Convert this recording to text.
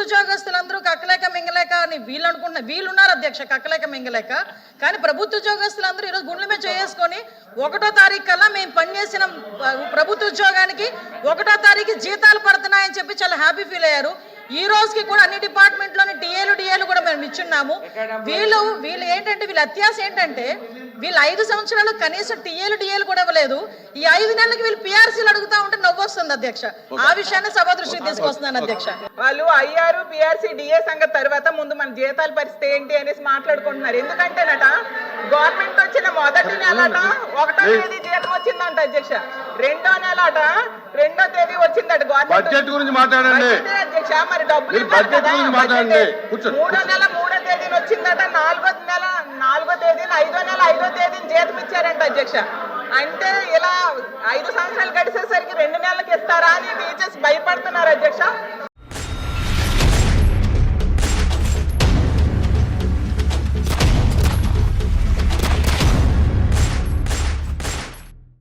ఉద్యోగస్తులందరూ కక్కలేక మింగలేక అని వీళ్ళు అనుకుంటున్నారు. వీళ్ళు ఉన్నారు అధ్యక్ష కక్కలేక మింగలేక. కానీ ప్రభుత్వ ఉద్యోగస్తులందరూ ఈరోజు గుండెల మీద చేసుకొని 1వ తారీఖు కల్లా మేము పనిచేసిన ప్రభుత్వ ఉద్యోగానికి 1వ తారీఖు జీతాలు పడుతున్నాయని చెప్పి చాలా హ్యాపీ ఫీల్ అయ్యారు. ఈ రోజుకి కూడా అన్ని డిపార్ట్మెంట్లోని డిఏలు కూడా మేము ఇచ్చున్నాము. వీళ్ళు ఏంటంటే వీళ్ళ అత్యాశ ఏంటంటే వీళ్ళు 5 సంవత్సరాలు కనీసం డిఏలు కూడా ఇవ్వలేదు. ఈ 5 నెలలకి వీళ్ళు పిఆర్సీలు అడుగుతా ఉంటే నవ్వు వస్తుంది అధ్యక్ష. ఆ విషయాన్ని సభ దృష్టికి తీసుకొస్తున్నాను అధ్యక్ష. వాళ్ళు అయ్యారు పిఆర్సీ డిఏ సంగతి తర్వాత ముందు మన జీతాల పరిస్థితి ఏంటి అనేసి మాట్లాడుకుంటున్నారు. ఎందుకంటేనట గవర్నమెంట్ వచ్చిన మొదటి నెలట 1వ తేదీ జీతం వచ్చిందంట అధ్యక్ష. 2వ నెలట 2వ తేదీ వచ్చిందట బడ్జెట్ గురించి మాట్లాడండి అధ్యక్ష. మరి డబ్బులు 3వ నెల 3వ తేదీని వచ్చిందట. 4వ తేదీని 5వ నెల 5వ తేదీని జీతం ఇచ్చారంట అధ్యక్ష. అంటే ఇలా 5 సంవత్సరాలు గడిచేసరికి 2 నెలలకు ఇస్తారా అని టీచర్స్ భయపడుతున్నారు అధ్యక్ష.